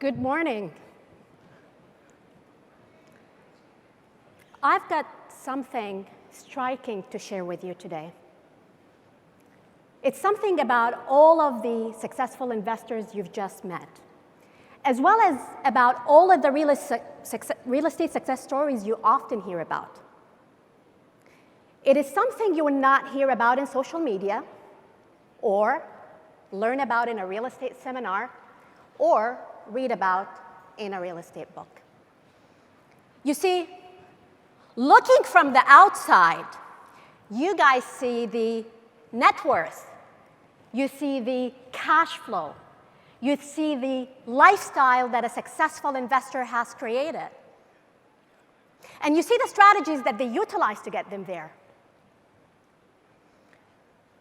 Good morning. I've got something striking to share with you today. It's something about all of the successful investors you've just met, as well as about all of the real estate success stories you often hear about. It is something you will not hear about in social media, or learn about in a real estate seminar, or read about in a real estate book. You see, looking from the outside, you guys see the net worth, you see the cash flow, you see the lifestyle that a successful investor has created. And you see the strategies that they utilize to get them there.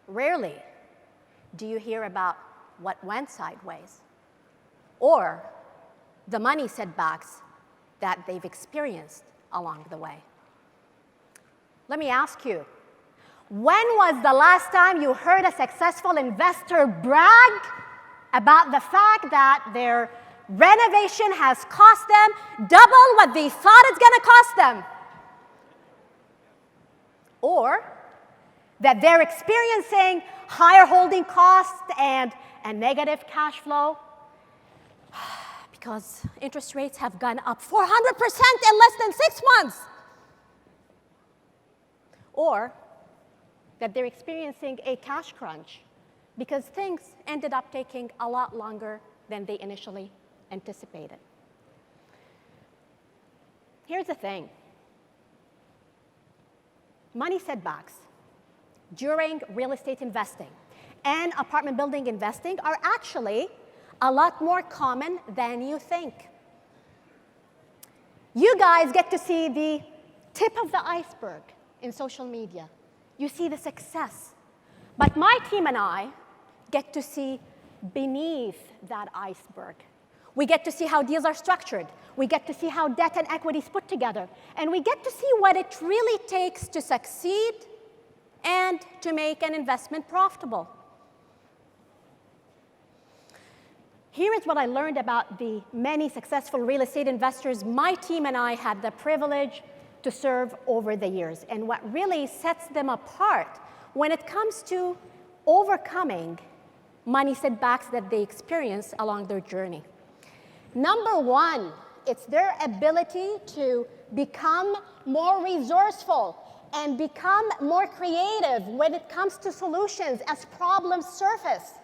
Rarely do you hear about what went sideways or the money setbacks that they've experienced along the way. Let me ask you, when was the last time you heard a successful investor brag about the fact that their renovation has cost them double what they thought it's going to cost them? Or that they're experiencing higher holding costs and a negative cash flow because interest rates have gone up 400% in less than 6 months. Or that they're experiencing a cash crunch because things ended up taking a lot longer than they initially anticipated. Here's the thing. Money setbacks during real estate investing and apartment building investing are actually a lot more common than you think. You guys get to see the tip of the iceberg in social media. You see the success. But my team and I get to see beneath that iceberg. We get to see how deals are structured. We get to see how debt and equity is put together. And we get to see what it really takes to succeed and to make an investment profitable. Here is what I learned about the many successful real estate investors my team and I had the privilege to serve over the years, and what really sets them apart when it comes to overcoming money setbacks that they experience along their journey. Number one, it's their ability to become more resourceful and become more creative when it comes to solutions as problems surface.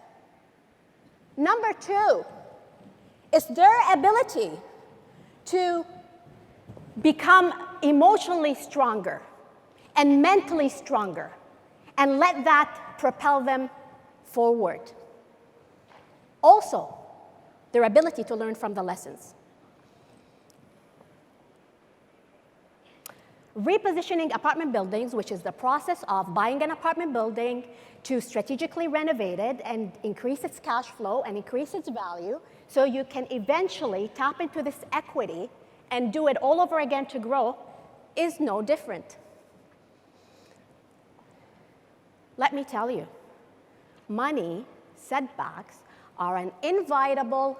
Number two, it's their ability to become emotionally stronger and mentally stronger and let that propel them forward. Also, their ability to learn from the lessons. Repositioning apartment buildings, which is the process of buying an apartment building to strategically renovate it and increase its cash flow and increase its value so you can eventually tap into this equity and do it all over again to grow, is no different. Let me tell you, money setbacks are an inevitable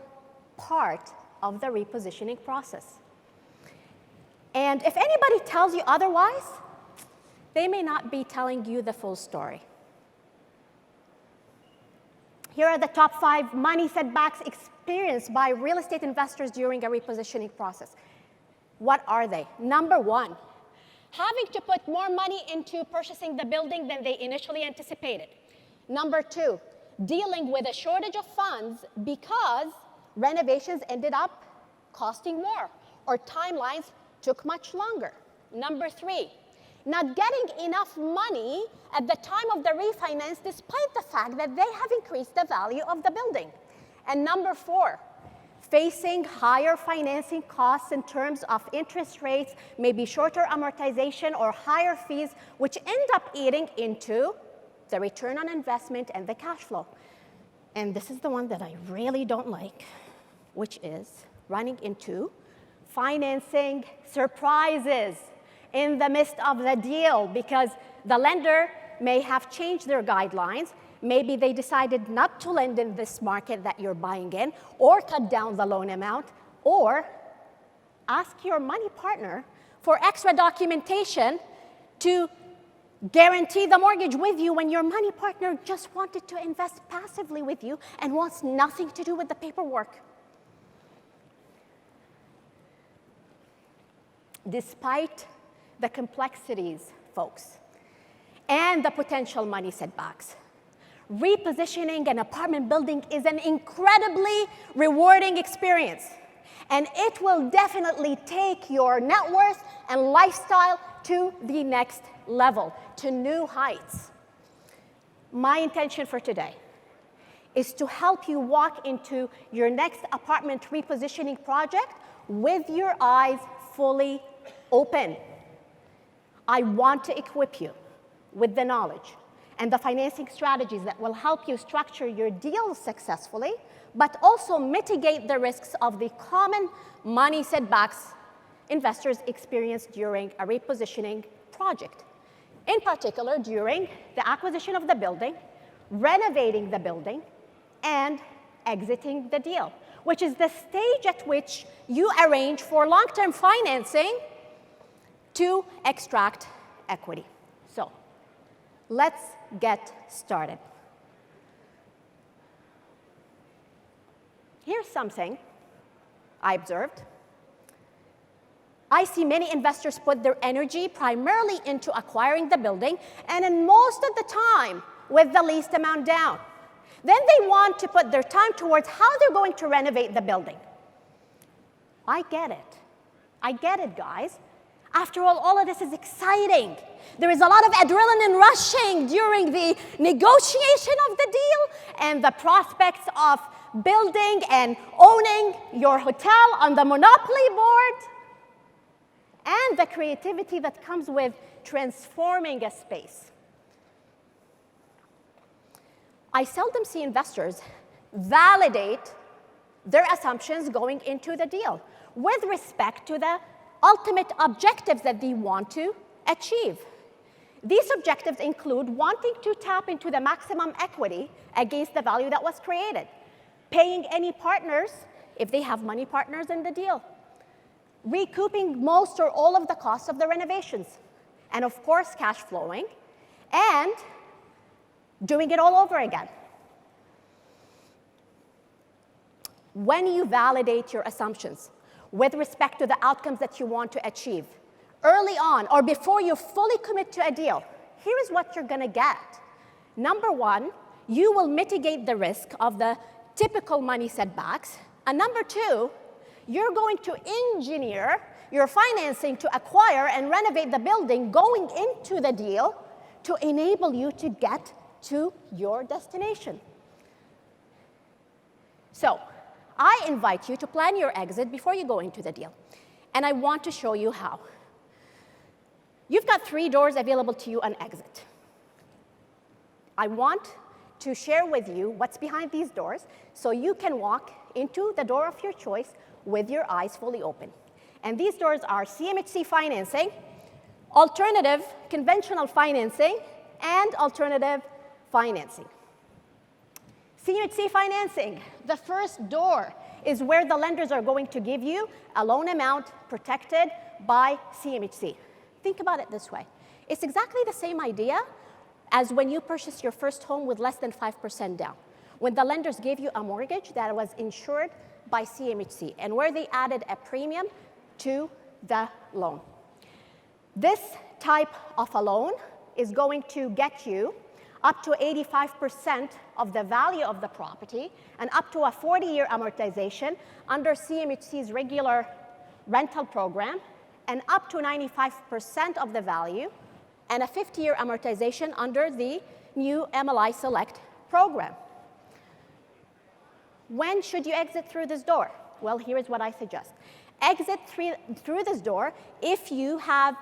part of the repositioning process. And if anybody tells you otherwise, they may not be telling you the full story. Here are the top 5 money setbacks experienced by real estate investors during a repositioning process. What are they? Number 1, having to put more money into purchasing the building than they initially anticipated. Number 2, dealing with a shortage of funds because renovations ended up costing more or timelines took much longer. Number 3, not getting enough money at the time of the refinance despite the fact that they have increased the value of the building. And number 4, facing higher financing costs in terms of interest rates, maybe shorter amortization or higher fees, which end up eating into the return on investment and the cash flow. And this is the one that I really don't like, which is running into financing surprises in the midst of the deal because the lender may have changed their guidelines, Maybe they decided not to lend in this market that you're buying in, or cut down the loan amount, or ask your money partner for extra documentation to guarantee the mortgage with you when your money partner just wanted to invest passively with you and wants nothing to do with the paperwork. Despite the complexities, folks, and the potential money setbacks, repositioning an apartment building is an incredibly rewarding experience. And it will definitely take your net worth and lifestyle to the next level, to new heights. My intention for today is to help you walk into your next apartment repositioning project with your eyes fully open. I want to equip you with the knowledge and the financing strategies that will help you structure your deals successfully, but also mitigate the risks of the common money setbacks investors experience during a repositioning project. In particular, during the acquisition of the building, renovating the building, and exiting the deal, which is the stage at which you arrange for long-term financing to extract equity. So, let's get started. Here's something I observed. I see many investors put their energy primarily into acquiring the building, and in most of the time with the least amount down. Then they want to put their time towards how they're going to renovate the building. I get it. I get it, guys. After all of this is exciting. There is a lot of adrenaline rushing during the negotiation of the deal and the prospects of building and owning your hotel on the monopoly board, and the creativity that comes with transforming a space. I seldom see investors validate their assumptions going into the deal with respect to the ultimate objectives that they want to achieve. These objectives include wanting to tap into the maximum equity against the value that was created, paying any partners if they have money partners in the deal, recouping most or all of the costs of the renovations, and of course cash flowing, and doing it all over again. When you validate your assumptions with respect to the outcomes that you want to achieve, early on or before you fully commit to a deal, here is what you're going to get. Number one, you will mitigate the risk of the typical money setbacks. And number two, you're going to engineer your financing to acquire and renovate the building going into the deal to enable you to get to your destination. So, I invite you to plan your exit before you go into the deal. And I want to show you how. You've got 3 doors available to you on exit. I want to share with you what's behind these doors so you can walk into the door of your choice with your eyes fully open. And these doors are CMHC financing, alternative conventional financing, and alternative financing. CMHC financing, the first door is where the lenders are going to give you a loan amount protected by CMHC. Think about it this way. It's exactly the same idea as when you purchased your first home with less than 5% down, when the lenders gave you a mortgage that was insured by CMHC and where they added a premium to the loan. This type of a loan is going to get you up to 85% of the value of the property and up to a 40-year amortization under CMHC's regular rental program, and up to 95% of the value and a 50-year amortization under the new MLI Select program. When should you exit through this door? Well, here is what I suggest. Exit through this door if you have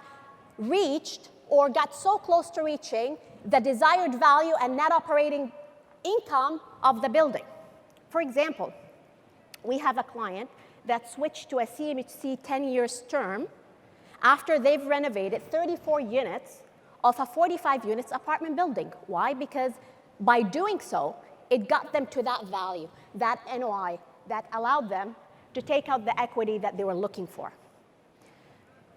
reached or got so close to reaching the desired value and net operating income of the building. For example, we have a client that switched to a CMHC 10 years term after they've renovated 34 units of a 45 units apartment building. Why? Because By doing so, it got them to that value, that NOI, that allowed them to take out the equity that they were looking for.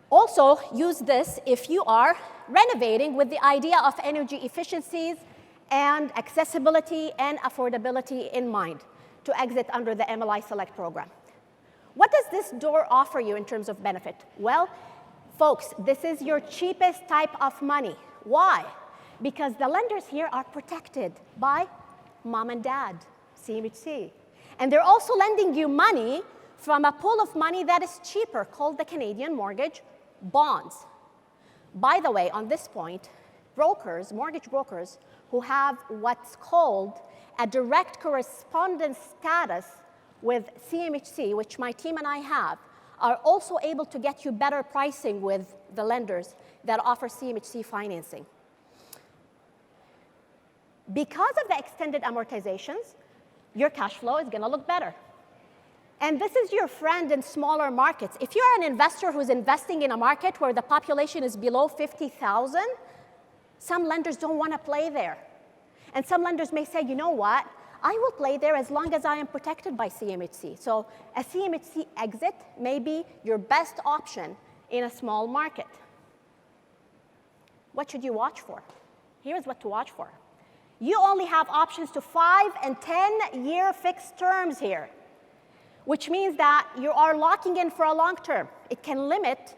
Also, use this if you are renovating with the idea of energy efficiencies and accessibility and affordability in mind to exit under the MLI Select program. What does this door offer you in terms of benefit? Well, folks, this is your cheapest type of money. Why? Because the lenders here are protected by mom and dad, CMHC. And they're also lending you money from a pool of money that is cheaper called the Canadian mortgage bonds. By the way, on this point, brokers, mortgage brokers, who have what's called a direct correspondence status with CMHC, which my team and I have, are also able to get you better pricing with the lenders that offer CMHC financing. Because of the extended amortizations, your cash flow is going to look better. And this is your friend in smaller markets. If you're an investor who's investing in a market where the population is below 50,000, some lenders don't want to play there. And some lenders may say, you know what, I will play there as long as I am protected by CMHC. So a CMHC exit may be your best option in a small market. What should you watch for? Here's what to watch for. You only have options to 5 and 10-year fixed terms here, which means that you are locking in for a long term. It can limit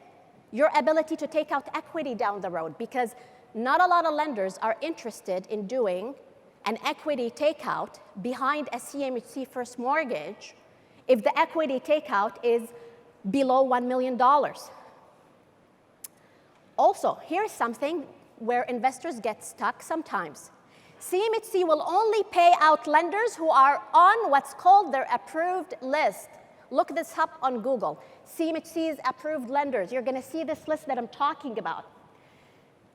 your ability to take out equity down the road because not a lot of lenders are interested in doing an equity takeout behind a CMHC first mortgage if the equity takeout is below $1 million. Also, here's something where investors get stuck sometimes. CMHC will only pay out lenders who are on what's called their approved list. Look this up on Google. CMHC's approved lenders. You're going to see this list that I'm talking about.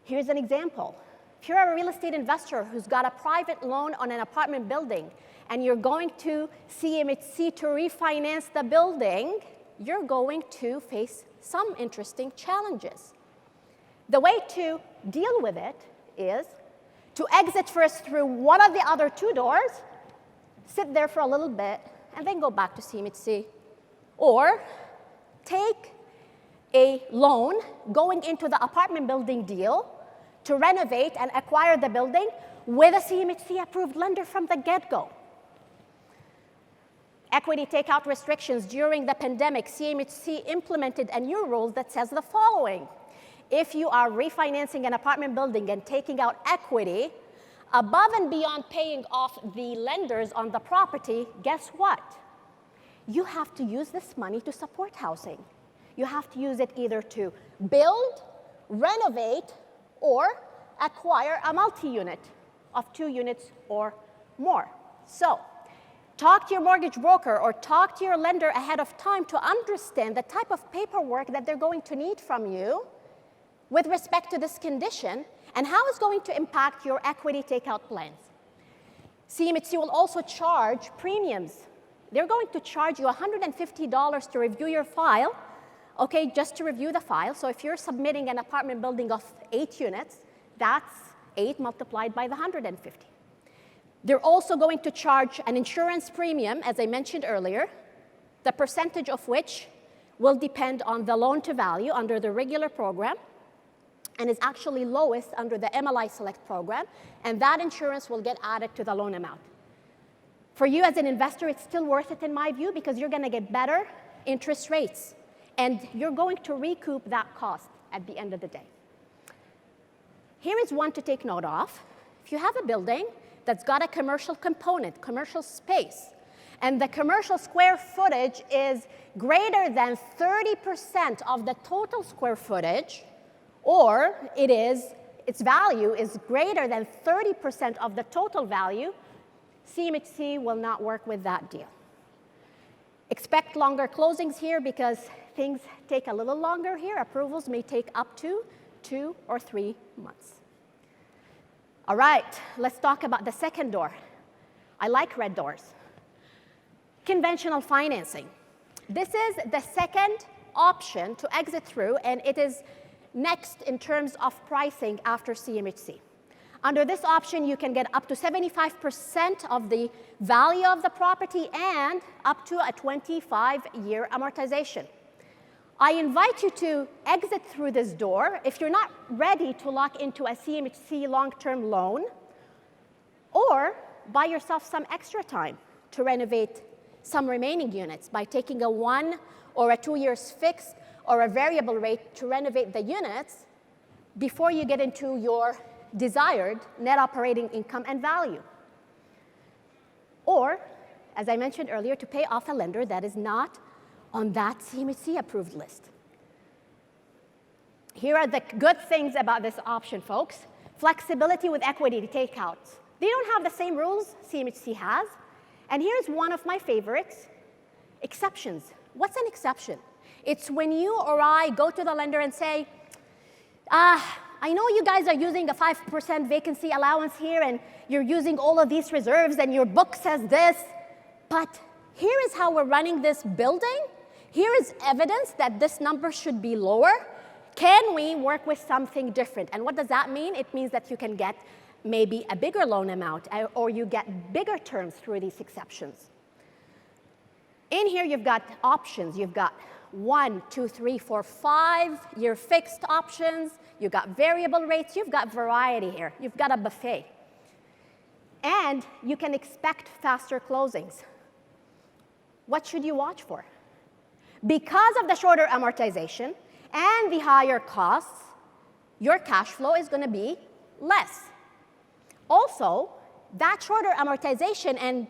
Here's an example. If you're a real estate investor who's got a private loan on an apartment building and you're going to CMHC to refinance the building, you're going to face some interesting challenges. The way to deal with it is to exit first through one of the other two doors, sit there for a little bit, and then go back to CMHC. Or take a loan going into the apartment building deal to renovate and acquire the building with a CMHC-approved lender from the get-go. Equity takeout restrictions during the pandemic, CMHC implemented a new rule that says the following. If you are refinancing an apartment building and taking out equity above and beyond paying off the lenders on the property, guess what? You have to use this money to support housing. You have to use it either to build, renovate, or acquire a multi-unit of 2 units or more. So, talk to your mortgage broker or talk to your lender ahead of time to understand the type of paperwork that they're going to need from you with respect to this condition and how it's going to impact your equity takeout plans. CMHC will also charge premiums. They're going to charge you $150 to review your file, okay, just to review the file. So if you're submitting an apartment building of 8 units, that's 8 multiplied by the 150. They're also going to charge an insurance premium, as I mentioned earlier, the percentage of which will depend on the loan to value under the regular program and is actually lowest under the MLI Select program, and that insurance will get added to the loan amount. For you as an investor, it's still worth it in my view because you're going to get better interest rates and you're going to recoup that cost at the end of the day. Here is one to take note of. If you have a building that's got a commercial component, commercial space, and the commercial square footage is greater than 30% of the total square footage, or its value is greater than 30% of the total value, CMHC will not work with that deal. Expect longer closings here because things take a little longer here. Approvals may take up to 2 or 3 months. All right, let's talk about the second door. I like red doors. Conventional financing. This is the second option to exit through, and it is next in terms of pricing after CMHC. Under this option, you can get up to 75% of the value of the property and up to a 25-year amortization. I invite you to exit through this door if you're not ready to lock into a CMHC long-term loan, or buy yourself some extra time to renovate some remaining units by taking a 1 or a 2 years fixed or a variable rate to renovate the units before you get into your desired net operating income and value. Or, as I mentioned earlier, to pay off a lender that is not on that CMHC approved list. Here are the good things about this option, folks. Flexibility with equity takeouts. They don't have the same rules CMHC has. And here's one of my favorites, exceptions. What's an exception? It's when you or I go to the lender and say, I know you guys are using a 5% vacancy allowance here and you're using all of these reserves and your book says this, but here is how we're running this building. Here is evidence that this number should be lower. Can we work with something different? And what does that mean? It means that you can get maybe a bigger loan amount or you get bigger terms through these exceptions. In here, you've got options. You've got 1, 2, 3, 4, 5-year fixed options. You've got variable rates. You've got variety here. You've got a buffet. And you can expect faster closings. What should you watch for? Because of the shorter amortization and the higher costs, your cash flow is going to be less. Also, that shorter amortization and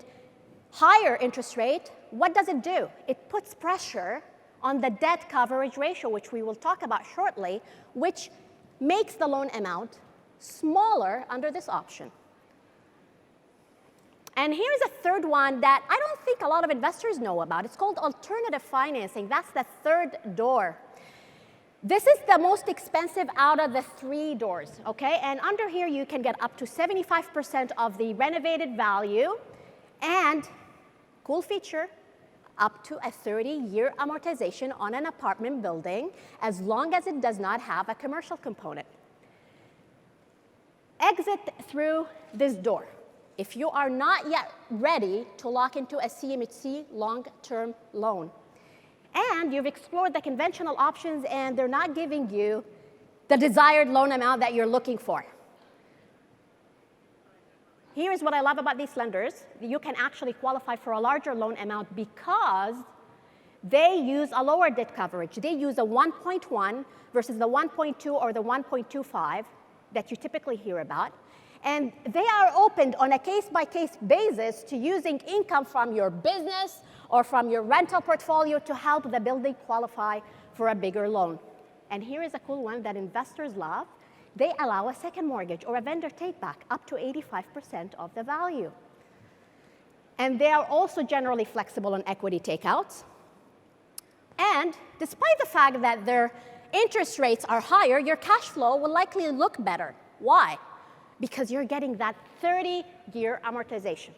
higher interest rate, what does it do? It puts pressure on the debt coverage ratio, which we will talk about shortly, which makes the loan amount smaller under this option. And here's a third one that I don't think a lot of investors know about. It's called alternative financing. That's the third door. This is the most expensive out of the 3 doors, okay? And under here, you can get up to 75% of the renovated value and, cool feature, up to a 30-year amortization on an apartment building as long as it does not have a commercial component. Exit through this door if you are not yet ready to lock into a CMHC long-term loan. And you've explored the conventional options and they're not giving you the desired loan amount that you're looking for. Here's what I love about these lenders. You can actually qualify for a larger loan amount because they use a lower debt coverage. They use a 1.1 versus the 1.2 or the 1.25 that you typically hear about. And they are opened on a case-by-case basis to using income from your business or from your rental portfolio to help the building qualify for a bigger loan. And here is a cool one that investors love. They allow a second mortgage or a vendor take-back up to 85% of the value. And they are also generally flexible on equity takeouts. And despite the fact that their interest rates are higher, your cash flow will likely look better. Why? Because you're getting that 30-year amortization.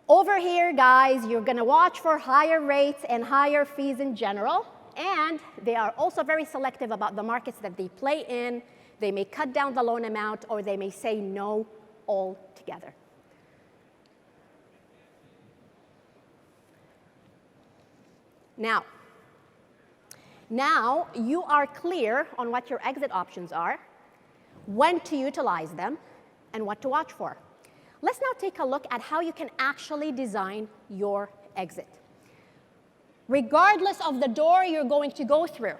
Over here, guys, you're going to watch for higher rates and higher fees in general. And they are also very selective about the markets that they play in. They may cut down the loan amount, or they may say no altogether. Now you are clear on what your exit options are, when to utilize them, and what to watch for. Let's now take a look at how you can actually design your exit. Regardless of the door you're going to go through,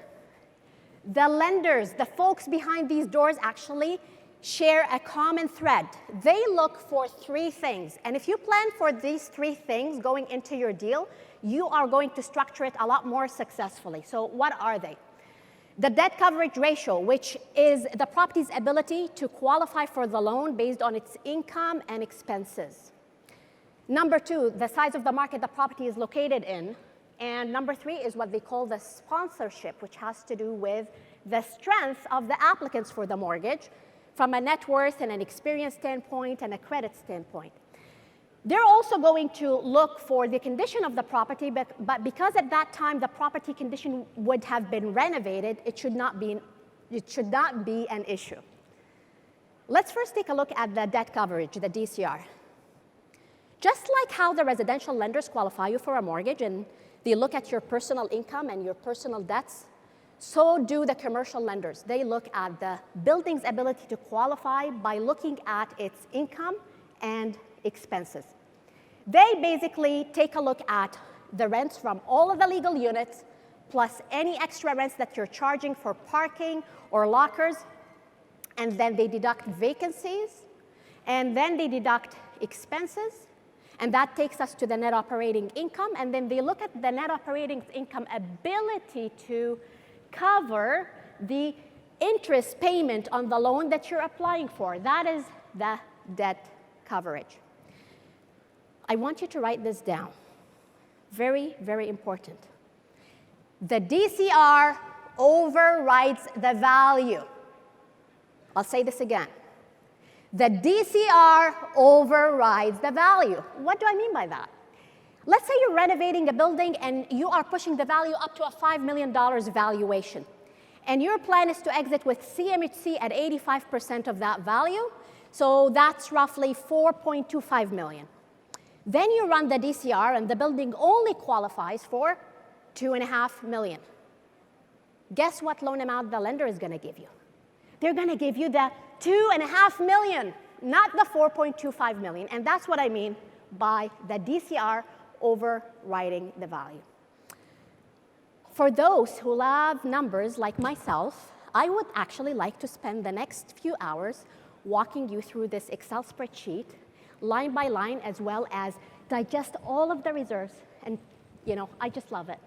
the lenders, the folks behind these doors actually share a common thread. They look for 3 things. And if you plan for these 3 things going into your deal, you are going to structure it a lot more successfully. So what are they? The debt coverage ratio, which is the property's ability to qualify for the loan based on its income and expenses. Number 2, the size of the market the property is located in. And number 3 is what they call the sponsorship, which has to do with the strength of the applicants for the mortgage from a net worth and an experience standpoint and a credit standpoint. They're also going to look for the condition of the property, but because at that time the property condition would have been renovated, it should not be an issue. Let's first take a look at the debt coverage, the DCR. Just like how the residential lenders qualify you for a mortgage and they look at your personal income and your personal debts, so do the commercial lenders. They look at the building's ability to qualify by looking at its income and expenses. They basically take a look at the rents from all of the legal units, plus any extra rents that you're charging for parking or lockers, and then they deduct vacancies, and then they deduct expenses, and that takes us to the net operating income, and then they look at the net operating income ability to cover the interest payment on the loan that you're applying for. That is the debt coverage. I want you to write this down. Very, very important. The DCR overrides the value. I'll say this again. The DCR overrides the value. What do I mean by that? Let's say you're renovating a building and you are pushing the value up to a $5 million valuation. And your plan is to exit with CMHC at 85% of that value. So that's roughly $4.25 million. Then you run the DCR and the building only qualifies for $2.5 million. Guess what loan amount the lender is going to give you? They're going to give you the $2.5 million, not the $4.25 million. And that's what I mean by the DCR overriding the value. For those who love numbers like myself, I would actually like to spend the next few hours walking you through this Excel spreadsheet, line by line, as well as digest all of the reserves. And, I just love it.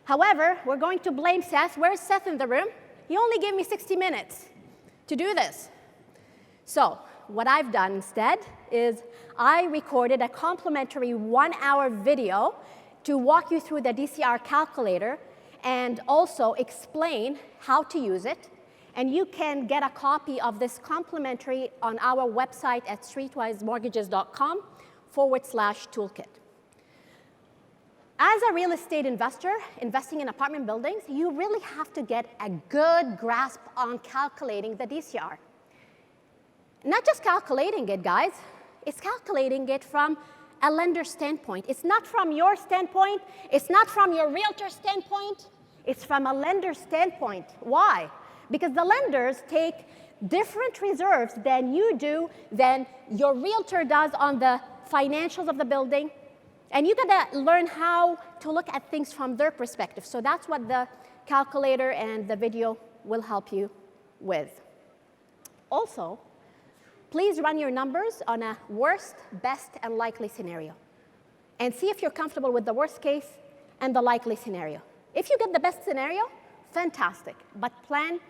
However, we're going to blame Seth. Where's Seth in the room? He only gave me 60 minutes to do this. So what I've done instead is I recorded a complimentary 1-hour video to walk you through the DCR calculator and also explain how to use it. And you can get a copy of this complimentary on our website at streetwisemortgages.com/toolkit. As a real estate investor investing in apartment buildings, you really have to get a good grasp on calculating the DCR. Not just calculating it, guys. It's calculating it from a lender standpoint. It's not from your standpoint. It's not from your realtor standpoint. It's from a lender standpoint. Why? Because the lenders take different reserves than you do, than your realtor does on the financials of the building. And you got to learn how to look at things from their perspective. So that's what the calculator and the video will help you with. Also, please run your numbers on a worst, best, and likely scenario. And see if you're comfortable with the worst case and the likely scenario. If you get the best scenario, fantastic, but plan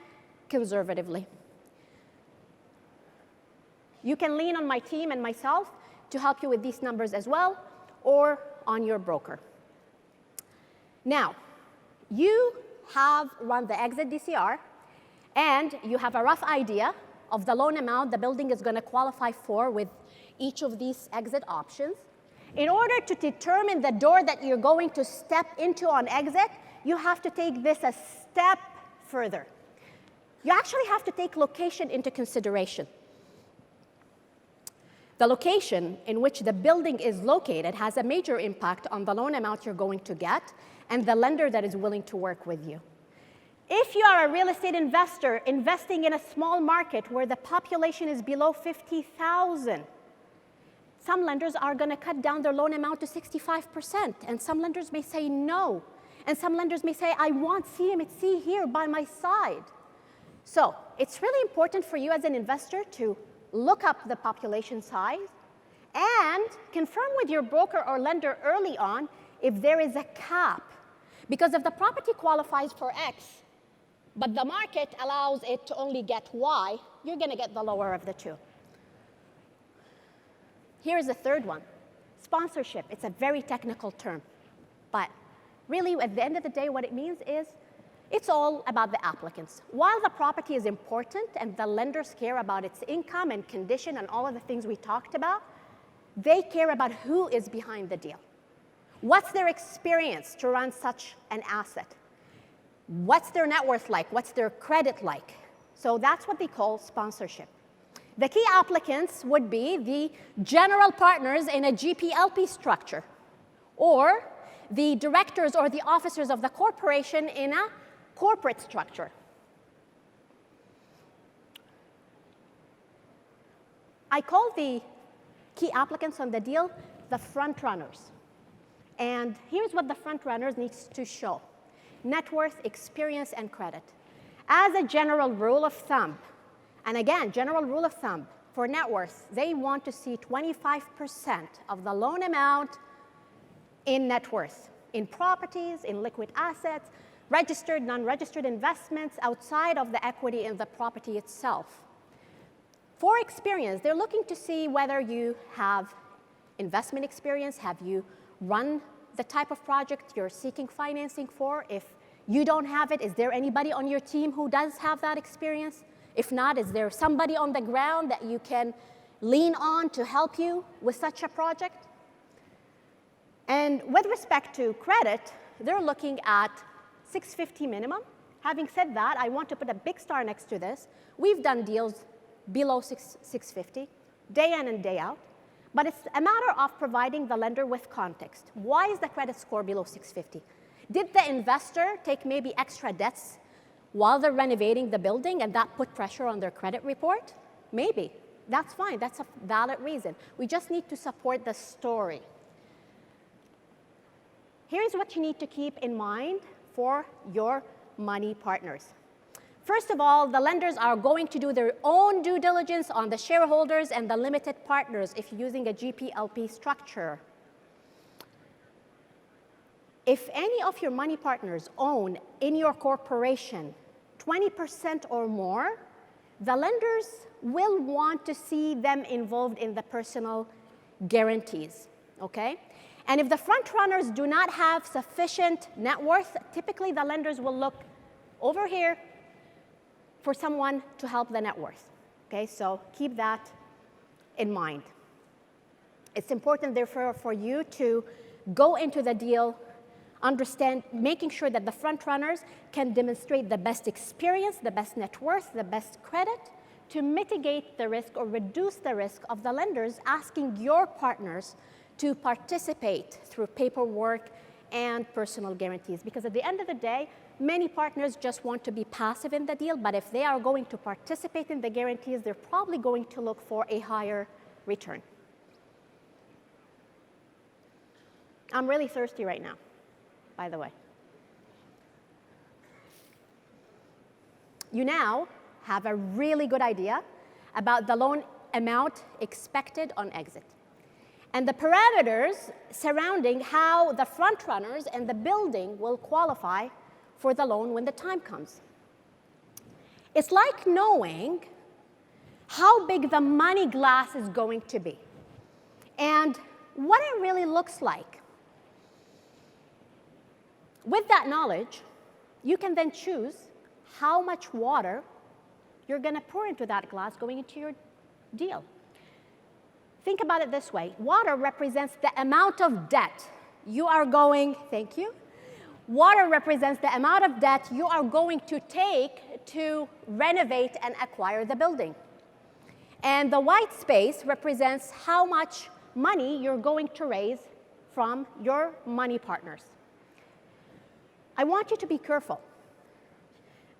conservatively. You can lean on my team and myself to help you with these numbers as well, or on your broker. Now, you have run the exit DCR, and you have a rough idea of the loan amount the building is going to qualify for with each of these exit options. In order to determine the door that you're going to step into on exit, you have to take this a step further. You actually have to take location into consideration. The location in which the building is located has a major impact on the loan amount you're going to get and the lender that is willing to work with you. If you are a real estate investor investing in a small market where the population is below 50,000, some lenders are going to cut down their loan amount to 65%, and some lenders may say no, and some lenders may say, I want CMHC here by my side. So it's really important for you as an investor to look up the population size and confirm with your broker or lender early on if there is a cap. Because if the property qualifies for X, but the market allows it to only get Y, you're going to get the lower of the two. Here's the third one, sponsorship. It's a very technical term, but really at the end of the day, what it means is it's all about the applicants. While the property is important and the lenders care about its income and condition and all of the things we talked about, they care about who is behind the deal. What's their experience to run such an asset? What's their net worth like? What's their credit like? So that's what they call sponsorship. The key applicants would be the general partners in a GP-LP structure, or the directors or the officers of the corporation in a corporate structure. I call the key applicants on the deal the front runners. And here's what the front runners needs to show: net worth, experience, and credit. As a general rule of thumb, and again, general rule of thumb, for net worth, they want to see 25% of the loan amount in net worth, in properties, in liquid assets, registered, non-registered investments outside of the equity in the property itself. For experience, they're looking to see whether you have investment experience, have you run the type of project you're seeking financing for. If you don't have it, is there anybody on your team who does have that experience? If not, is there somebody on the ground that you can lean on to help you with such a project? And with respect to credit, they're looking at 650 minimum. Having said that, I want to put a big star next to this. We've done deals below 650, day in and day out. But it's a matter of providing the lender with context. Why is the credit score below 650? Did the investor take maybe extra debts while they're renovating the building and that put pressure on their credit report? Maybe. That's fine. That's a valid reason. We just need to support the story. Here's what you need to keep in mind for your money partners. First of all, the lenders are going to do their own due diligence on the shareholders and the limited partners if you're using a GP-LP structure. If any of your money partners own in your corporation 20% or more, the lenders will want to see them involved in the personal guarantees, okay? And if the front runners do not have sufficient net worth, typically the lenders will look over here for someone to help the net worth, okay? So keep that in mind. It's important, therefore, for you to go into the deal understand, making sure that the front runners can demonstrate the best experience, the best net worth, the best credit to mitigate the risk or reduce the risk of the lenders asking your partners to participate through paperwork and personal guarantees. Because at the end of the day, many partners just want to be passive in the deal, but if they are going to participate in the guarantees, they're probably going to look for a higher return. I'm really thirsty right now, by the way. You now have a really good idea about the loan amount expected on exit and the parameters surrounding how the front runners and the building will qualify for the loan when the time comes. It's like knowing how big the money glass is going to be and what it really looks like. With that knowledge, you can then choose how much water you're going to pour into that glass going into your deal. Think about it this way. Water represents the amount of debt you are going, thank you. Water represents the amount of debt you are going to take to renovate and acquire the building. And the white space represents how much money you're going to raise from your money partners. I want you to be careful.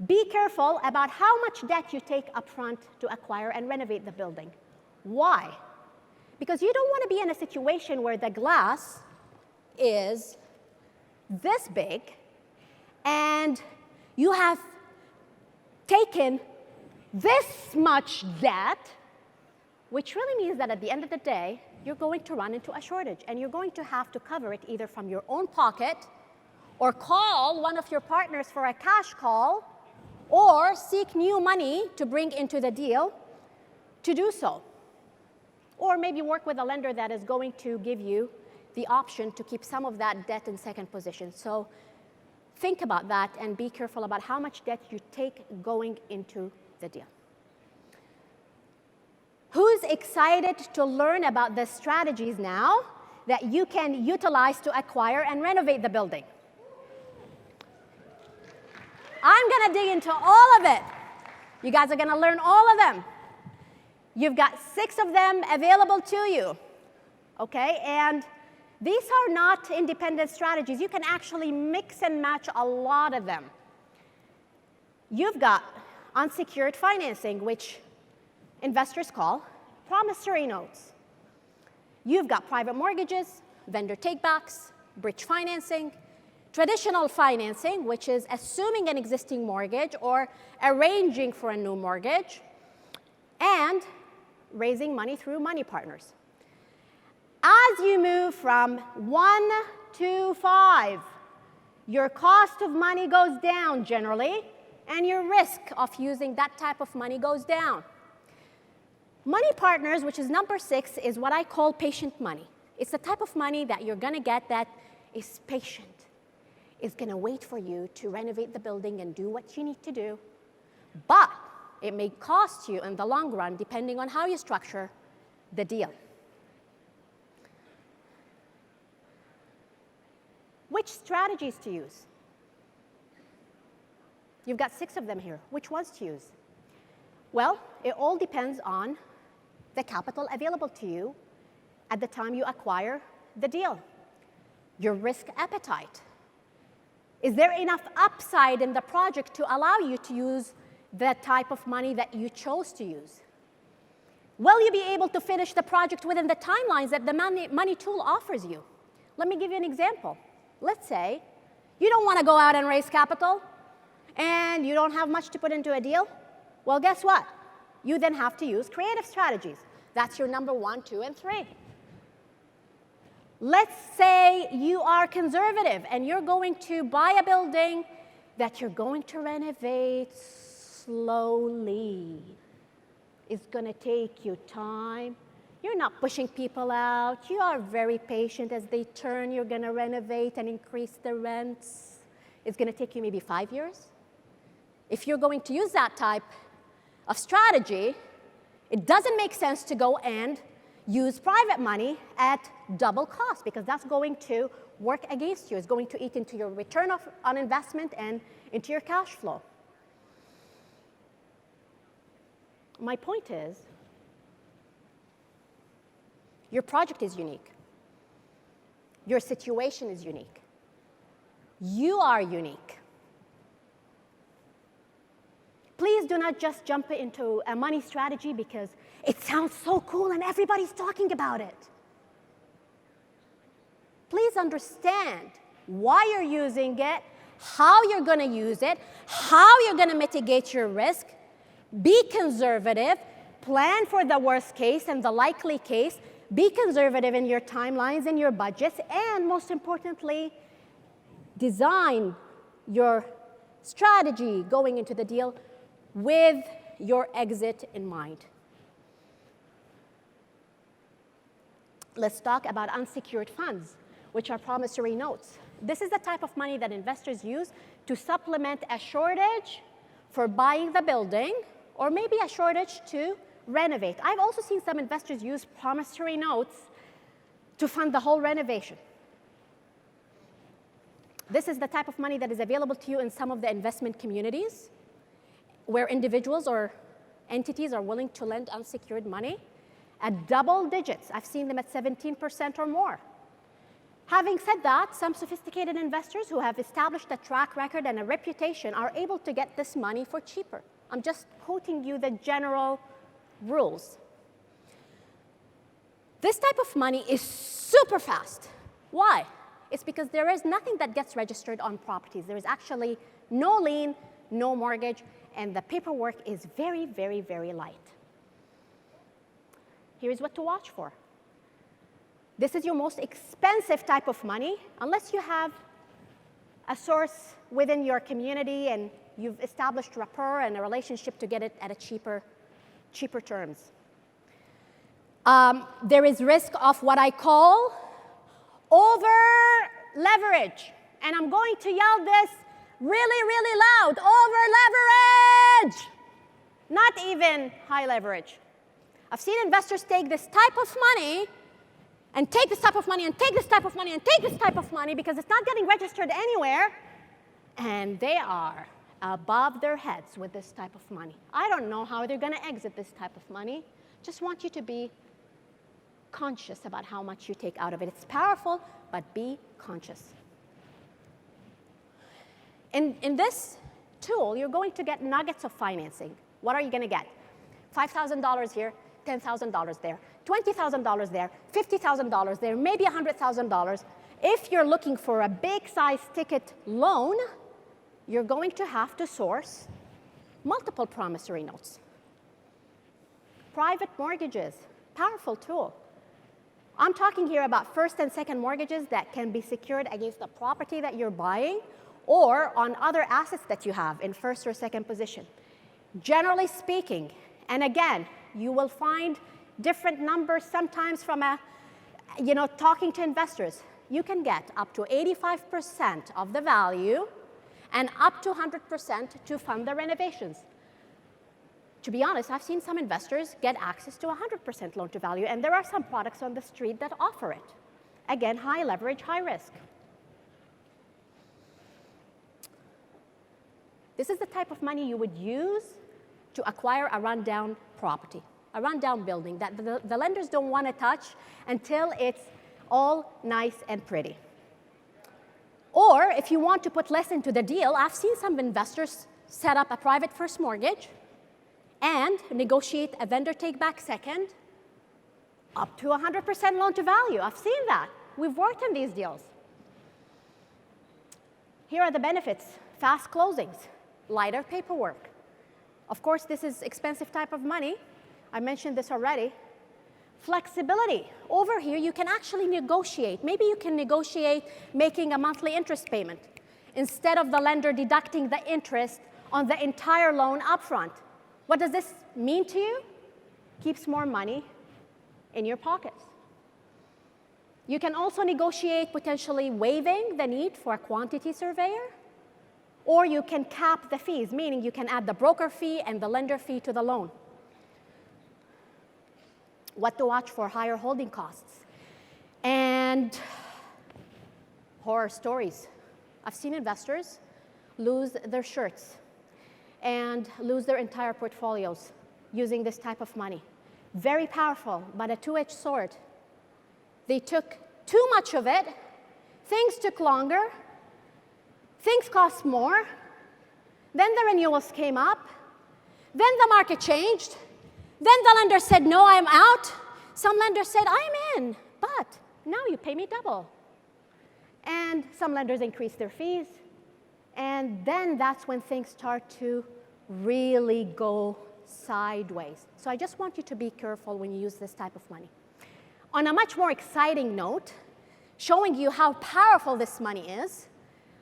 Be careful about how much debt you take up front to acquire and renovate the building. Why? Because you don't want to be in a situation where the glass is this big and you have taken this much debt, which really means that at the end of the day, you're going to run into a shortage and you're going to have to cover it either from your own pocket or call one of your partners for a cash call or seek new money to bring into the deal to do so. Or maybe work with a lender that is going to give you the option to keep some of that debt in second position. So think about that and be careful about how much debt you take going into the deal. Who's excited to learn about the strategies now that you can utilize to acquire and renovate the building? I'm going to dig into all of it. You guys are going to learn all of them. You've got 6 of them available to you, okay? And these are not independent strategies. You can actually mix and match a lot of them. You've got unsecured financing, which investors call promissory notes. You've got private mortgages, vendor takebacks, bridge financing, traditional financing, which is assuming an existing mortgage or arranging for a new mortgage, and raising money through money partners. As you move from 1 to 5, your cost of money goes down generally, and your risk of using that type of money goes down. Money partners, which is number 6, is what I call patient money. It's the type of money that you're going to get that is patient, is going to wait for you to renovate the building and do what you need to do. But it may cost you in the long run, depending on how you structure the deal. Which strategies to use? You've got 6 of them here. Which ones to use? Well, it all depends on the capital available to you at the time you acquire the deal. Your risk appetite. Is there enough upside in the project to allow you to use the type of money that you chose to use? Will you be able to finish the project within the timelines that the money tool offers you? Let me give you an example. Let's say you don't want to go out and raise capital, and you don't have much to put into a deal. Well, guess what? You then have to use creative strategies. That's your number 1, 2, and 3. Let's say you are conservative and you're going to buy a building that you're going to renovate slowly. It's going to take you time. You're not pushing people out. You are very patient. As they turn, you're going to renovate and increase the rents. It's going to take you maybe 5 years. If you're going to use that type of strategy, it doesn't make sense to go and use private money at double cost, because that's going to work against you. It's going to eat into your return on investment and into your cash flow. My point is, your project is unique. Your situation is unique. You are unique. Please do not just jump into a money strategy because it sounds so cool and everybody's talking about it. Please understand why you're using it, how you're going to use it, how you're going to mitigate your risk. Be conservative. Plan for the worst case and the likely case. Be conservative in your timelines and your budgets. And most importantly, design your strategy going into the deal with your exit in mind. Let's talk about unsecured funds, which are promissory notes. This is the type of money that investors use to supplement a shortage for buying the building, or maybe a shortage to renovate. I've also seen some investors use promissory notes to fund the whole renovation. This is the type of money that is available to you in some of the investment communities, where individuals or entities are willing to lend unsecured money at double digits. I've seen them at 17% or more. Having said that, some sophisticated investors who have established a track record and a reputation are able to get this money for cheaper. I'm just quoting you the general rules. This type of money is super fast. Why? It's because there is nothing that gets registered on properties. There is actually no lien, no mortgage, and the paperwork is very, very, very light. Here's what to watch for. This is your most expensive type of money, unless you have a source within your community and you've established rapport and a relationship to get it at a cheaper terms. There is risk of what I call over-leverage. And I'm going to yell this really, really loud. Over-leverage! Not even high leverage. I've seen investors take this type of money and take this type of money and take this type of money and take this type of money because it's not getting registered anywhere, and they are above their heads with this type of money. I don't know how they're going to exit this type of money Just want you to be conscious about how much you take out of it. It's powerful, but be conscious. In this tool, you're going to get nuggets of financing. What are you going to get? $5,000 here, $10,000 there, $20,000 there, $50,000 there, maybe $100,000. If you're looking for a big size ticket loan, you're going to have to source multiple promissory notes. Private mortgages, powerful tool. I'm talking here about first and second mortgages that can be secured against the property that you're buying or on other assets that you have in first or second position. Generally speaking, and again, you will find different numbers sometimes from talking to investors. You can get up to 85% of the value and up to 100% to fund the renovations. To be honest, I've seen some investors get access to 100% loan to value, and there are some products on the street that offer it. Again, high leverage, high risk. This is the type of money you would use to acquire a rundown property, a rundown building that the lenders don't want to touch until it's all nice and pretty. Or if you want to put less into the deal, I've seen some investors set up a private first mortgage and negotiate a vendor take-back second up to 100% loan to value. I've seen that. We've worked in these deals. Here are the benefits. Fast closings, lighter paperwork. Of course, this is expensive type of money. I mentioned this already. Flexibility. Over here, you can actually negotiate. Maybe you can negotiate making a monthly interest payment instead of the lender deducting the interest on the entire loan upfront. What does this mean to you? Keeps more money in your pockets. You can also negotiate potentially waiving the need for a quantity surveyor, or you can cap the fees, meaning you can add the broker fee and the lender fee to the loan. What to watch for? Higher holding costs. And horror stories. I've seen investors lose their shirts and lose their entire portfolios using this type of money. Very powerful, but a two-edged sword. They took too much of it, things took longer, things cost more, then the renewals came up, then the market changed, then the lender said, no, I'm out. Some lenders said, I'm in, but now you pay me double. And some lenders increased their fees, and then that's when things start to really go sideways. So I just want you to be careful when you use this type of money. On a much more exciting note, showing you how powerful this money is,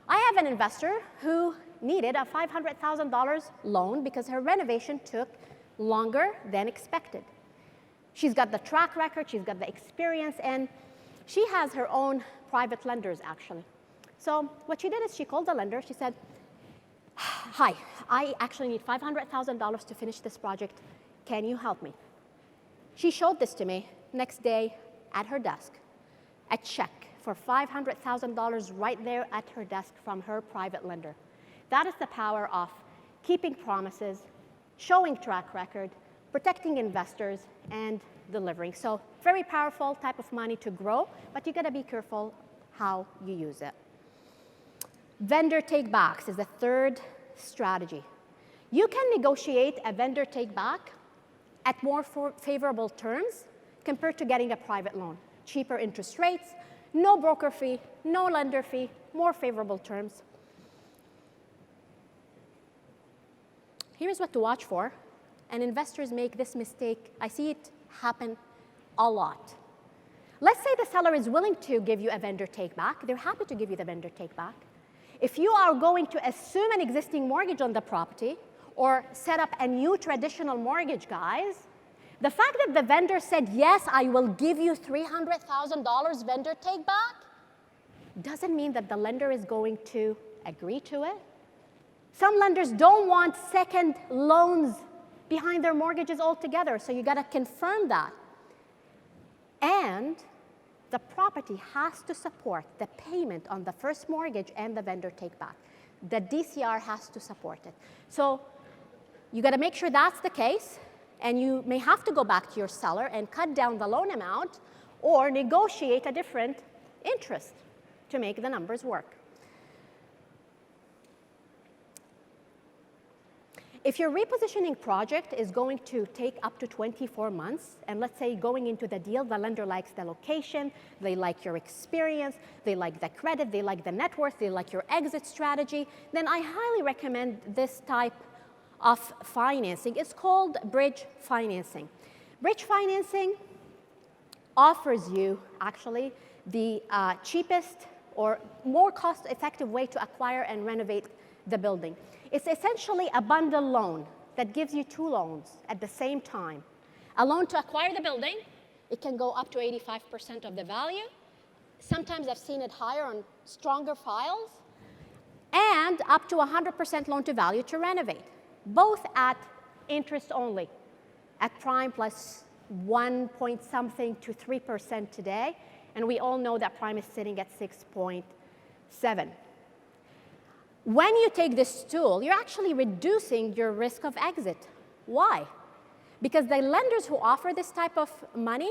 I have an investor who needed a $500,000 loan because her renovation took longer than expected. She's got the track record, she's got the experience, and she has her own private lenders, actually. So what she did is she called the lender. She said, hi, I actually need $500,000 to finish this project. Can you help me? She showed this to me next day at her desk, a check for $500,000 right there at her desk from her private lender. That is the power of keeping promises, showing track record, protecting investors, and delivering. So very powerful type of money to grow, but you gotta be careful how you use it. Vendor take-backs is the third strategy. You can negotiate a vendor take-back at more favorable terms compared to getting a private loan. Cheaper interest rates, no broker fee, no lender fee, more favorable terms. Here's what to watch for, and investors make this mistake. I see it happen a lot. Let's say the seller is willing to give you a vendor take-back. They're happy to give you the vendor take-back. If you are going to assume an existing mortgage on the property or set up a new traditional mortgage, guys, the fact that the vendor said, yes, I will give you $300,000 vendor take-back doesn't mean that the lender is going to agree to it. Some lenders don't want second loans behind their mortgages altogether, so you gotta confirm that. And the property has to support the payment on the first mortgage and the vendor take-back. The DCR has to support it. So you gotta make sure that's the case. and you may have to go back to your seller and cut down the loan amount or negotiate a different interest to make the numbers work. If your repositioning project is going to take up to 24 months, and let's say going into the deal, the lender likes the location, they like your experience, they like the credit, they like the net worth, they like your exit strategy, then I highly recommend this type of financing. It's called bridge financing. Bridge financing offers you actually the cheapest or more cost-effective way to acquire and renovate the building. It's essentially a bundle loan that gives you two loans at the same time. A loan to acquire the building, it can go up to 85% of the value. Sometimes I've seen it higher on stronger files, and up to 100% loan to value to renovate, both at interest only, at prime plus 1 point something to 3% today, and we all know that prime is sitting at 6.7. When you take this tool, you're actually reducing your risk of exit. Why? Because the lenders who offer this type of money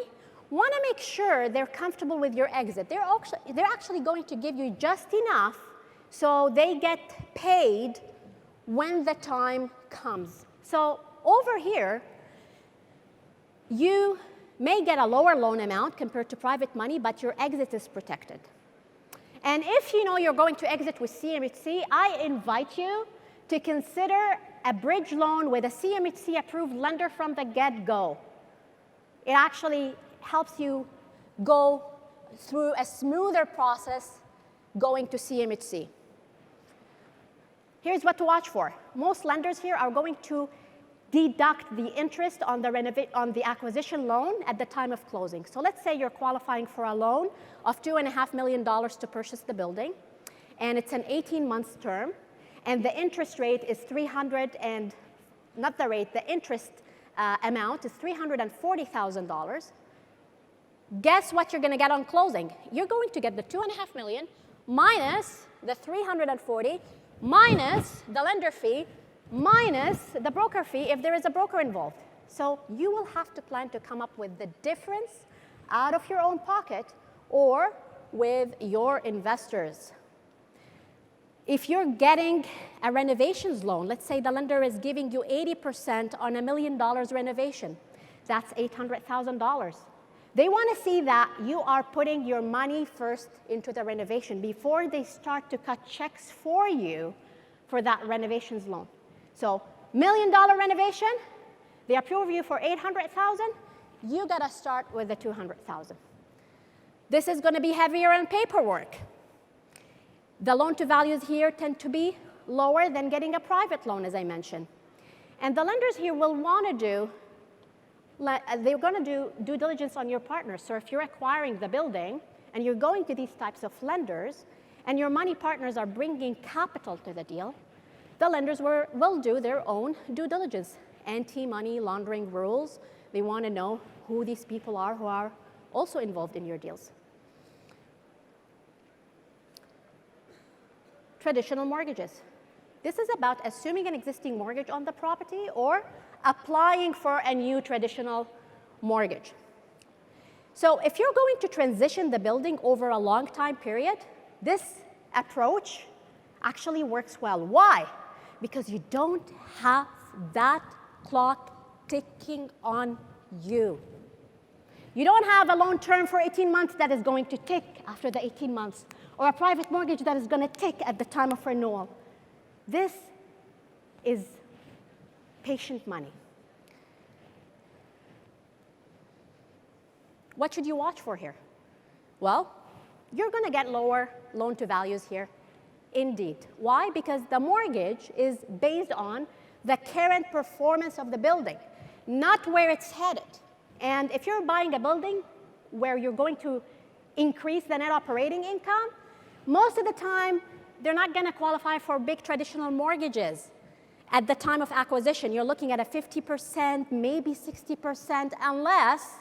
want to make sure they're comfortable with your exit. They're actually going to give you just enough so they get paid when the time comes. So over here, you may get a lower loan amount compared to private money, but your exit is protected. And if you know you're going to exit with CMHC, I invite you to consider a bridge loan with a CMHC-approved lender from the get-go. It actually helps you go through a smoother process going to CMHC. Here's what to watch for. Most lenders here are going to deduct the interest on the acquisition loan at the time of closing. So let's say you're qualifying for a loan of $2.5 million to purchase the building, and it's an 18-month term, and the interest rate is the interest amount is $340,000. Guess what you're going to get on closing? You're going to get the $2.5 million minus the $340, minus the lender fee, minus the broker fee if there is a broker involved. So you will have to plan to come up with the difference out of your own pocket or with your investors. If you're getting a renovations loan, let's say the lender is giving you 80% on $1 million renovation, that's $800,000. They want to see that you are putting your money first into the renovation before they start to cut checks for you for that renovations loan. So $1 million renovation, they approve you for $800,000, you got to start with the $200,000. This is going to be heavier on paperwork. The loan to values here tend to be lower than getting a private loan, as I mentioned. And the lenders here will want to do, they're going to do due diligence on your partners. So if you're acquiring the building and you're going to these types of lenders and your money partners are bringing capital to the deal, the lenders will do their own due diligence. Anti-money laundering rules, they want to know who these people are who are also involved in your deals. Traditional mortgages. This is about assuming an existing mortgage on the property or applying for a new traditional mortgage. So if you're going to transition the building over a long time period, this approach actually works well. Why? Because you don't have that clock ticking on you. You don't have a loan term for 18 months that is going to tick after the 18 months, or a private mortgage that is going to tick at the time of renewal. This is patient money. What should you watch for here? Well, you're going to get lower loan to values here. Indeed. Why? Because the mortgage is based on the current performance of the building, not where it's headed. And if you're buying a building where you're going to increase the net operating income, most of the time, they're not going to qualify for big traditional mortgages. At the time of acquisition, you're looking at a 50%, maybe 60%, unless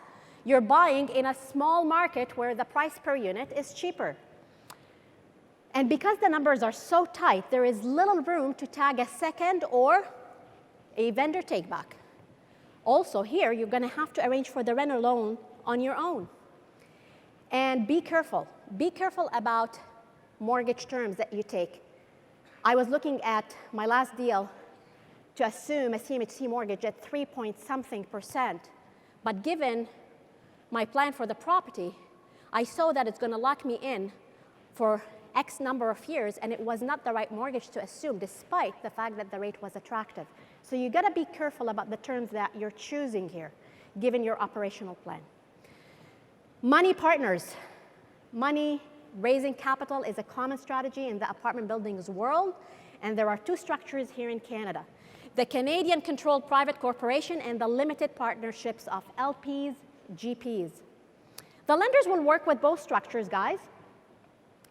you're buying in a small market where the price per unit is cheaper. And because the numbers are so tight, there is little room to tag a second or a vendor take-back. Also here, you're going to have to arrange for the reno loan on your own. And be careful. Be careful about mortgage terms that you take. I was looking at my last deal to assume a CMHC mortgage at 3-point-something%. But given my plan for the property, I saw that it's going to lock me in for X number of years, and it was not the right mortgage to assume, despite the fact that the rate was attractive. So you got to be careful about the terms that you're choosing here, given your operational plan. Money partners. Money raising capital is a common strategy in the apartment buildings world, and there are two structures here in Canada: the Canadian-controlled private corporation and the limited partnerships of LPs, GPs. The lenders will work with both structures, guys,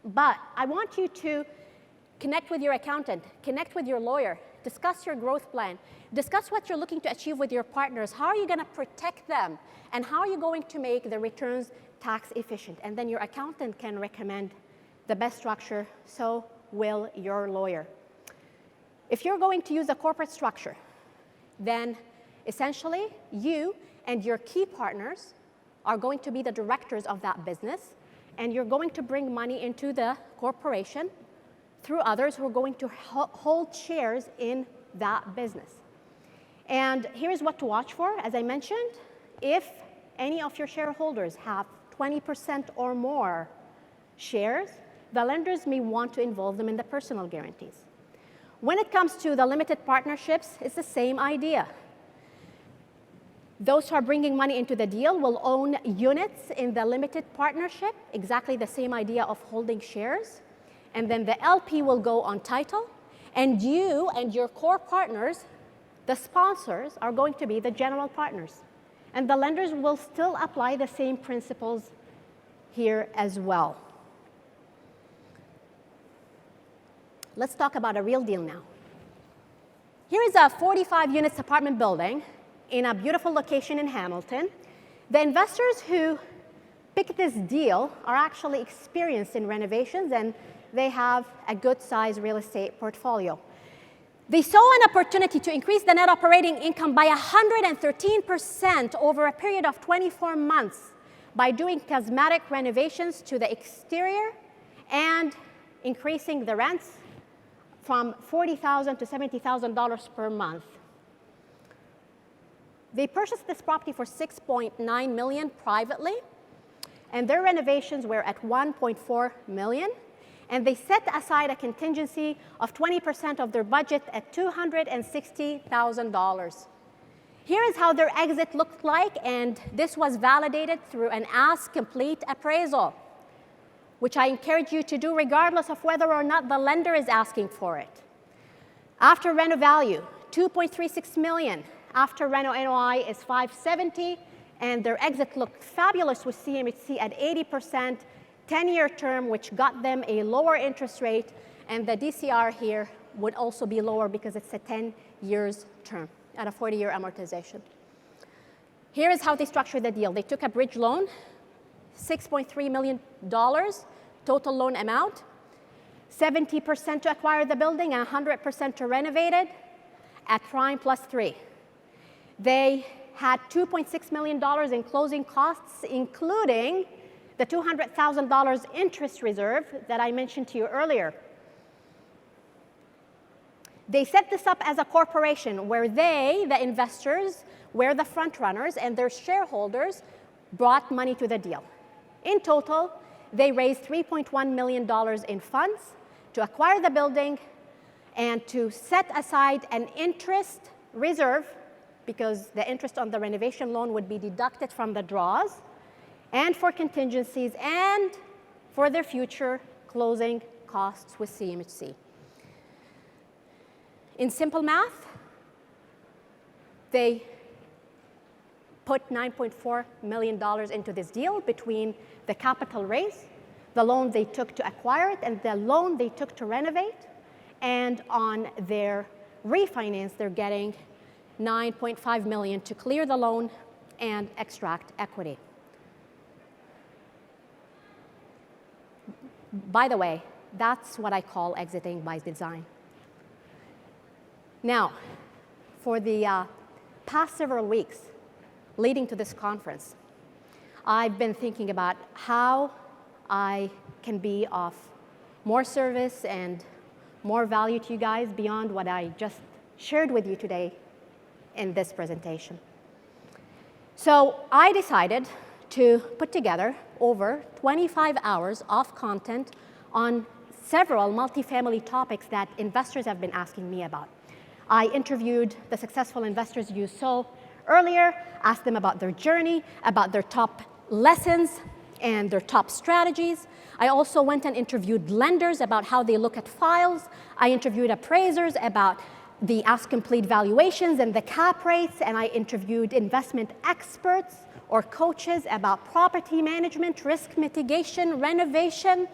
but I want you to connect with your accountant, connect with your lawyer, discuss your growth plan, discuss what you're looking to achieve with your partners, how are you going to protect them, and how are you going to make the returns tax efficient. And then your accountant can recommend the best structure, so will your lawyer. If you're going to use a corporate structure, then essentially you and your key partners are going to be the directors of that business, and you're going to bring money into the corporation through others who are going to hold shares in that business. And here's what to watch for. As I mentioned, if any of your shareholders have 20% or more shares, the lenders may want to involve them in the personal guarantees. When it comes to the limited partnerships, it's the same idea. Those who are bringing money into the deal will own units in the limited partnership, exactly the same idea of holding shares. And then the LP will go on title, and you and your core partners, the sponsors, are going to be the general partners. And the lenders will still apply the same principles here as well. Let's talk about a real deal now. Here is a 45-unit apartment building in a beautiful location in Hamilton. The investors who picked this deal are actually experienced in renovations, and they have a good-sized real estate portfolio. They saw an opportunity to increase the net operating income by 113% over a period of 24 months by doing cosmetic renovations to the exterior and increasing the rents from $40,000 to $70,000 per month. They purchased this property for $6.9 million privately, and their renovations were at $1.4 million. And they set aside a contingency of 20% of their budget at $260,000. Here is how their exit looked like, and this was validated through an as-complete appraisal, which I encourage you to do regardless of whether or not the lender is asking for it. After reno value, $2.36 million. After reno NOI is $570,000, and their exit looked fabulous with CMHC at 80%, 10-year term, which got them a lower interest rate, and the DCR here would also be lower because it's a 10 years term at a 40-year amortization. Here is how they structured the deal. They took a bridge loan, $6.3 million total loan amount, 70% to acquire the building and 100% to renovate it at prime plus 3. They had $2.6 million in closing costs, including the $200,000 interest reserve that I mentioned to you earlier. They set this up as a corporation where they, the investors, were the front runners, and their shareholders brought money to the deal. In total, they raised $3.1 million in funds to acquire the building and to set aside an interest reserve, because the interest on the renovation loan would be deducted from the draws, and for contingencies, and for their future closing costs with CMHC. In simple math, they put $9.4 million into this deal between the capital raise, the loan they took to acquire it, and the loan they took to renovate. And on their refinance, they're getting $9.5 million to clear the loan and extract equity. By the way, that's what I call exiting by design. Now, for the past several weeks leading to this conference, I've been thinking about how I can be of more service and more value to you guys beyond what I just shared with you today in this presentation. So I decided to put together over 25 hours of content on several multifamily topics that investors have been asking me about. I interviewed the successful investors you saw earlier, asked them about their journey, about their top lessons and their top strategies. I also went and interviewed lenders about how they look at files. I interviewed appraisers about the ask-complete valuations and the cap rates, and I interviewed investment experts or coaches about property management, risk mitigation, renovation.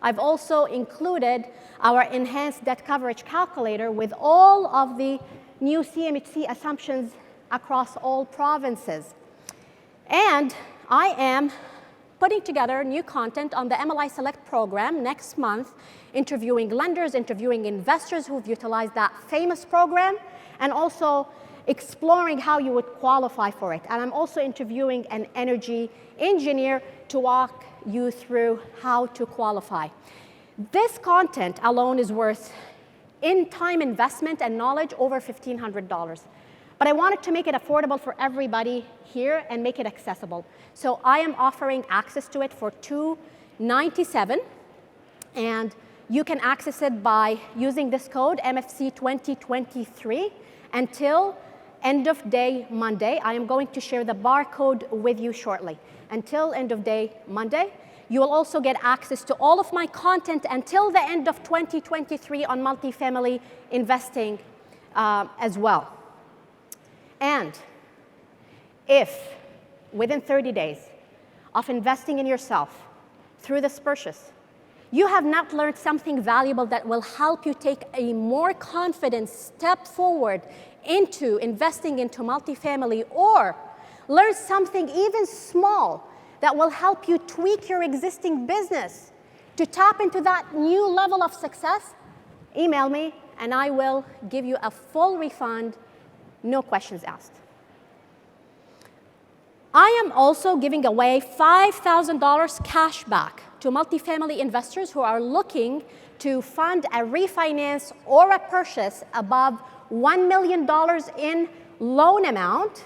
I've also included our enhanced debt coverage calculator with all of the new CMHC assumptions across all provinces. And I am putting together new content on the MLI Select program next month, interviewing lenders, interviewing investors who've utilized that famous program, and also exploring how you would qualify for it. And I'm also interviewing an energy engineer to walk you through how to qualify. This content alone is worth, in time investment and knowledge, over $1,500. But I wanted to make it affordable for everybody here and make it accessible. So I am offering access to it for $297, and you can access it by using this code, MFC2023, until end of day Monday. I am going to share the barcode with you shortly. Until end of day Monday. You will also get access to all of my content until the end of 2023 on multifamily investing as well. And if within 30 days of investing in yourself through this purchase, you have not learned something valuable that will help you take a more confident step forward into investing into multifamily, or learn something even small that will help you tweak your existing business to tap into that new level of success, email me and I will give you a full refund, no questions asked. I am also giving away $5,000 cash back to multifamily investors who are looking to fund a refinance or a purchase above $1 million in loan amount,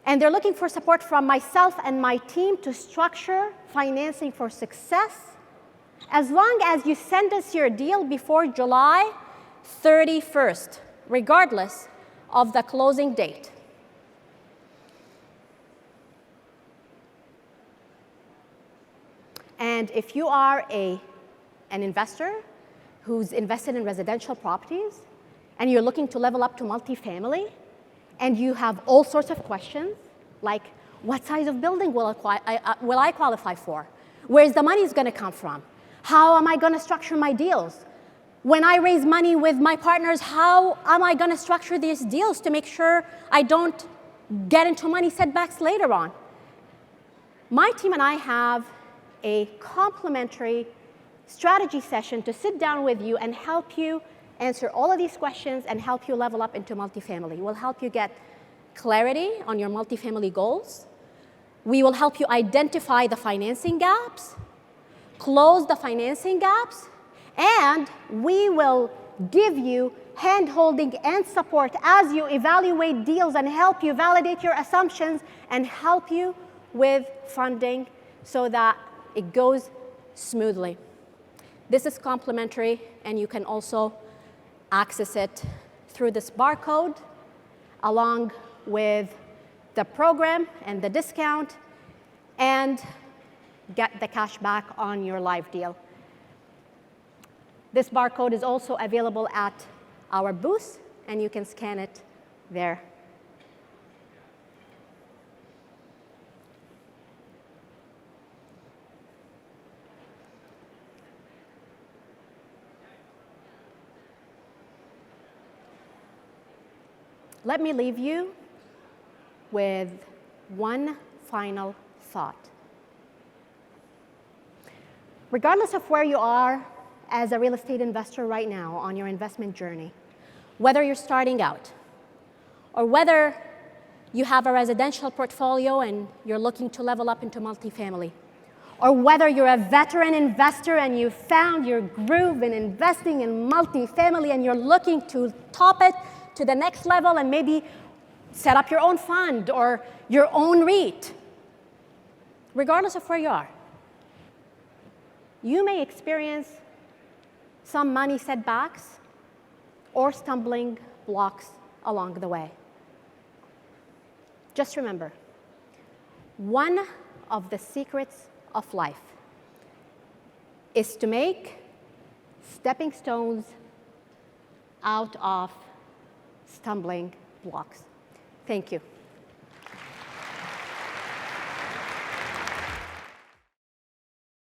and they're looking for support from myself and my team to structure financing for success, as long as you send us your deal before July 31st, regardless of the closing date. And if you are an investor who's invested in residential properties and you're looking to level up to multifamily, and you have all sorts of questions, like what size of building will I qualify for? Where's the money going to come from? How am I going to structure my deals? When I raise money with my partners, how am I going to structure these deals to make sure I don't get into money setbacks later on? My team and I have a complimentary strategy session to sit down with you and help you answer all of these questions and help you level up into multifamily. We'll help you get clarity on your multifamily goals. We will help you identify the financing gaps, close the financing gaps, and we will give you hand-holding and support as you evaluate deals and help you validate your assumptions and help you with funding so that it goes smoothly. This is complimentary, and you can also access it through this barcode along with the program and the discount, and get the cash back on your live deal. This barcode is also available at our booth, and you can scan it there. Let me leave you with one final thought. Regardless of where you are as a real estate investor right now on your investment journey, whether you're starting out or whether you have a residential portfolio and you're looking to level up into multifamily. Or whether you're a veteran investor and you found your groove in investing in multifamily and you're looking to top it to the next level and maybe set up your own fund or your own REIT. Regardless of where you are, you may experience some money setbacks or stumbling blocks along the way. Just remember, one of the secrets of life is to make stepping stones out of stumbling blocks. Thank you.